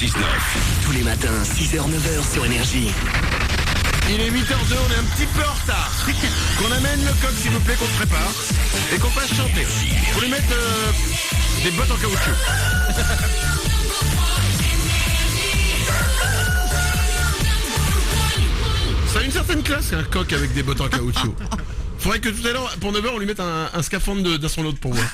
6-9. Tous les matins, 6h-9h sur Énergie. Il est 8h02, on est un petit peu en retard. Qu'on amène le coq s'il vous plaît, qu'on se prépare et qu'on fasse chanter. Faut lui mettre des bottes en caoutchouc. Ça a une certaine classe, un coq avec des bottes en caoutchouc. Faudrait que tout à l'heure, pour 9h, on lui mette un scaphandre d'astronaute pour voir.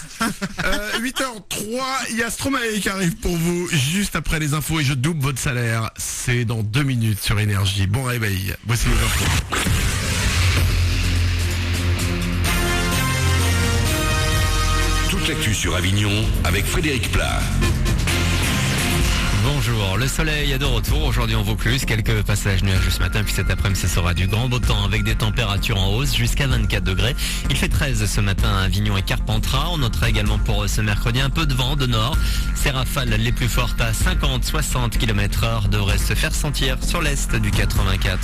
8h03, il y a Stromae qui arrive pour vous juste après les infos et je double votre salaire. C'est dans 2 minutes sur Énergie. Bon réveil, voici les infos. Toute l'actu sur Avignon avec Frédéric Plat. Bonjour, le soleil est de retour aujourd'hui en Vaucluse, quelques passages nuageux ce matin, puis cet après-midi ce sera du grand beau temps avec des températures en hausse jusqu'à 24 degrés. Il fait 13 ce matin à Avignon et Carpentras. On notera également pour ce mercredi un peu de vent de nord. Ces rafales les plus fortes à 50-60 km/h devraient se faire sentir sur l'est du 84.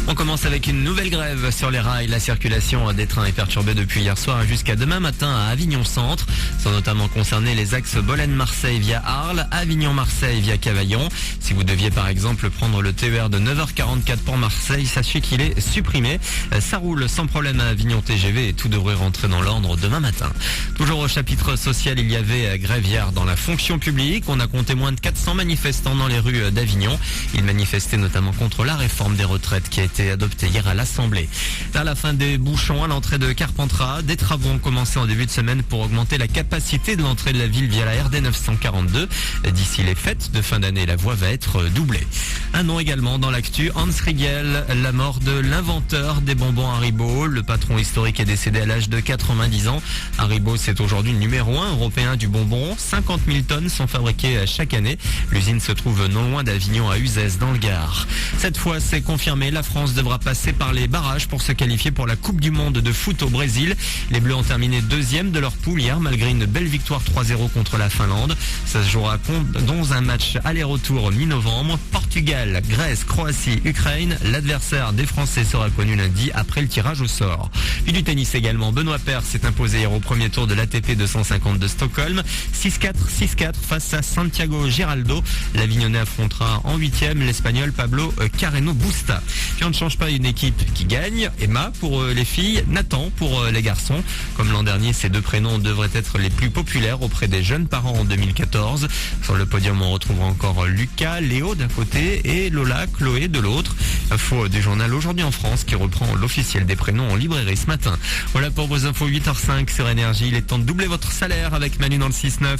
On commence avec une nouvelle grève sur les rails. La circulation des trains est perturbée depuis hier soir jusqu'à demain matin à Avignon Centre. Sont notamment concernés les axes Bolène-Marseille via Arles, Avignon-Marseille via Cavaillon. Si vous deviez par exemple prendre le TER de 9h44 pour Marseille, sachez qu'il est supprimé. Ça roule sans problème à Avignon TGV et tout devrait rentrer dans l'ordre demain matin. Toujours au chapitre social, il y avait grève hier dans la fonction publique. On a compté moins de 400 manifestants dans les rues d'Avignon. Ils manifestaient notamment contre la réforme des retraites qui a été adopté hier à l'Assemblée. Vers la fin des bouchons à l'entrée de Carpentras, des travaux ont commencé en début de semaine pour augmenter la capacité de l'entrée de la ville via la RD 942. D'ici les fêtes de fin d'année, la voie va être doublée. Un nom également dans l'actu, Hans Riegel, la mort de l'inventeur des bonbons Haribo. Le patron historique est décédé à l'âge de 90 ans. Haribo, c'est aujourd'hui le numéro 1 européen du bonbon. 50 000 tonnes sont fabriquées chaque année. L'usine se trouve non loin d'Avignon à Uzès dans le Gard. Cette fois, c'est confirmé, la France devra passer par les barrages pour se qualifier pour la Coupe du Monde de foot au Brésil. Les Bleus ont terminé deuxième de leur poule hier malgré une belle victoire 3-0 contre la Finlande. Ça se jouera dans un match aller-retour mi-novembre. Portugal, Grèce, Croatie, Ukraine. L'adversaire des Français sera connu lundi après le tirage au sort. Puis du tennis également. Benoît Paire s'est imposé hier au premier tour de l'ATP 250 de Stockholm. 6-4, 6-4 face à Santiago Giraldo. L'Avignonnais affrontera en 8e l'Espagnol Pablo Carreno Busta. Puis on ne change pas une équipe qui gagne. Emma pour les filles, Nathan pour les garçons. Comme l'an dernier, ces deux prénoms devraient être les plus populaires auprès des jeunes parents en 2014. Sur le podium, on retrouvera encore Lucas, Léo d'un côté et Lola, Chloé de l'autre. Info du journal Aujourd'hui en France qui reprend l'officiel des prénoms en librairie ce matin. Voilà pour vos infos 8h05 sur Énergie. Il est temps de doubler votre salaire avec Manu dans le 6-9.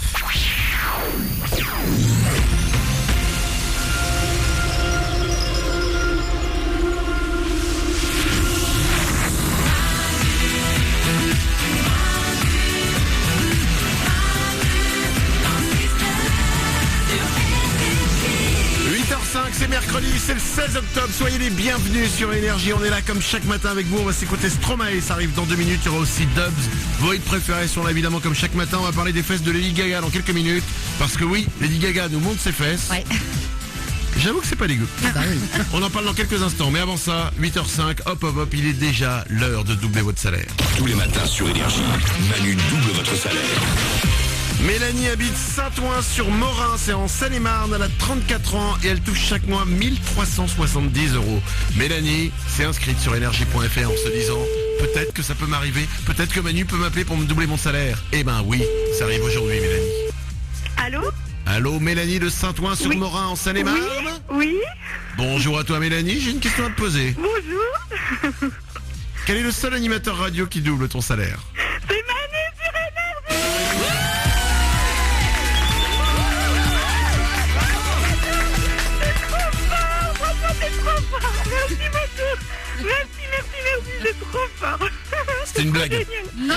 C'est mercredi, c'est le 16 octobre, soyez les bienvenus sur Énergie, on est là comme chaque matin avec vous, on va s'écouter Stromae, ça arrive dans 2 minutes, il y aura aussi Dubs, vos hits préférés sont là évidemment comme chaque matin, on va parler des fesses de Lady Gaga dans quelques minutes, parce que oui, Lady Gaga nous montre ses fesses. Ouais. J'avoue que c'est pas dégueu. On en parle dans quelques instants, mais avant ça, 8h05, hop, il est déjà l'heure de doubler votre salaire. Tous les matins sur Énergie, Manu double votre salaire. Mélanie habite Saint-Ouen-sur-Morin, c'est en Seine-et-Marne, elle a 34 ans et elle touche chaque mois 1370 €. Mélanie s'est inscrite sur énergie.fr en se disant peut-être que ça peut m'arriver, peut-être que Manu peut m'appeler pour me doubler mon salaire. Eh ben oui, ça arrive aujourd'hui Mélanie. Allô ? Allô Mélanie de Saint-Ouen-sur-Morin en Seine-et-Marne ? Oui. Bonjour à toi Mélanie, j'ai une question à te poser. Bonjour. Quel est le seul animateur radio qui double ton salaire ? C'est Manu sur Énergie. C'est trop fort. Merci beaucoup. Merci, c'est trop fort. C'était une blague. Non.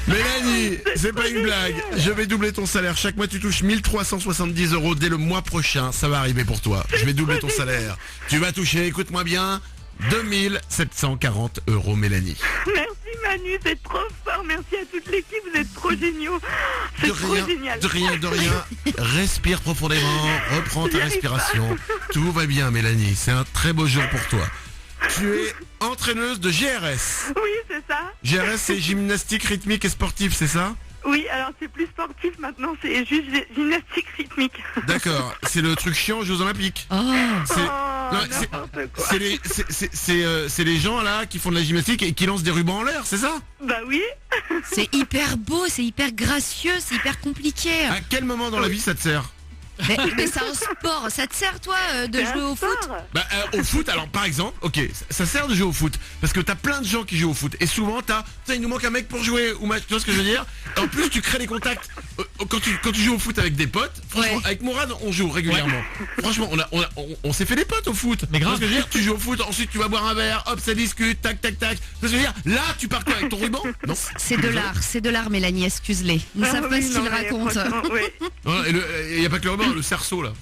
Mélanie, c'est pas une blague. Je vais doubler ton salaire. Chaque mois, tu touches 1370 € dès le mois prochain. Ça va arriver pour toi. Je vais doubler ton salaire. Tu vas toucher, écoute-moi bien, 2740 €, Mélanie. Merci Manu, c'est trop fort. Merci à toute l'équipe, vous êtes trop géniaux. C'est trop génial. De rien. Respire profondément, reprends ta respiration. Tout va bien, Mélanie. C'est un très beau jour pour toi. Tu es entraîneuse de GRS. Oui, c'est ça. GRS, c'est gymnastique rythmique et sportive, c'est ça ? Oui, alors c'est plus sportif maintenant, c'est juste gymnastique rythmique. D'accord, c'est le truc chiant aux Jeux Olympiques. Oh. C'est Oh, non, c'est- n'importe quoi. c'est les gens là qui font de la gymnastique et qui lancent des rubans en l'air, c'est ça? Bah oui. C'est hyper beau, c'est hyper gracieux, c'est hyper compliqué. À quel moment dans la vie ça te sert? Mais c'est un sport, ça te sert toi de C'est jouer un au foot? sport. Bah au foot, alors par exemple, ok, ça sert de jouer au foot parce que t'as plein de gens qui jouent au foot et souvent il nous manque un mec pour jouer ou tu vois ce que je veux dire. En plus tu crées des contacts quand tu joues au foot avec des potes. Franchement, Ouais. avec Mourad on joue régulièrement. Franchement, on s'est fait des potes au foot. Mais grave. Tu vois ce que je veux dire, tu joues au foot, ensuite tu vas boire un verre, hop ça discute, tac tac tac. Tu vois ce que je veux dire. Là tu pars quoi avec ton ruban? Non. C'est de l'art, Mélanie, excuse-les. Ils ne Ah savent pas oui, ce non, qu'ils mais racontent. franchement, oui. Ouais, et y a pas que le ruban, le cerceau là.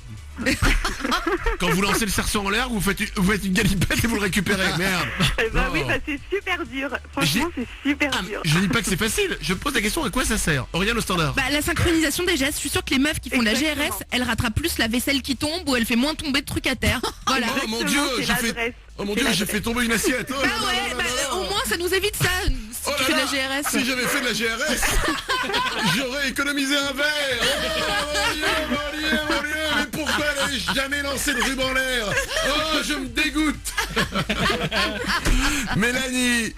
Quand vous lancez le cerceau en l'air, vous faites une galipette et vous le récupérez. Merde. Eh bah Non. oui, bah c'est super dur. Franchement, c'est super Ah, mais dur. je dis pas que c'est facile, je pose la question à quoi ça sert. Oriane au standard. Bah, la synchronisation des gestes, je suis sûre que les meufs qui font de la Exactement. GRS, elles rattrapent plus la vaisselle qui tombe ou elle fait moins tomber de trucs à terre. Voilà. Oh mon Exactement, dieu, c'est j'ai fait. l'adresse. Oh mon C'est dieu, j'ai l'adresse. fait tomber une assiette. Oh Bah là là ouais, là bah, là là. au moins ça nous évite ça si Oh tu fais de là la là, GRS. si j'avais fait de la GRS, j'aurais économisé un verre. Oh mon dieu, mais pourquoi n'ai-je jamais lancé le ruban en l'air? Oh, je me dégoûte. Mélanie,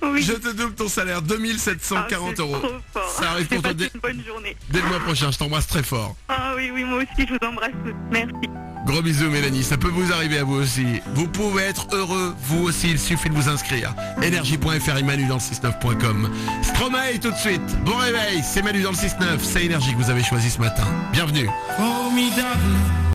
Oui. je te double ton salaire, 2740 Ah, euros. c'est trop fort. Ça arrive pour toi Passez une bonne journée. dès le mois prochain, je t'embrasse très fort. Ah oui, oui, moi aussi, je vous embrasse toutes. Merci. Gros bisous Mélanie, ça peut vous arriver à vous aussi. Vous pouvez être heureux, vous aussi, il suffit de vous inscrire. Énergie.fr et Manu dans le 69.com. Stromae tout de suite. Bon réveil, c'est Manu dans le 69, c'est Énergie que vous avez choisi ce matin. Bienvenue. Formidable.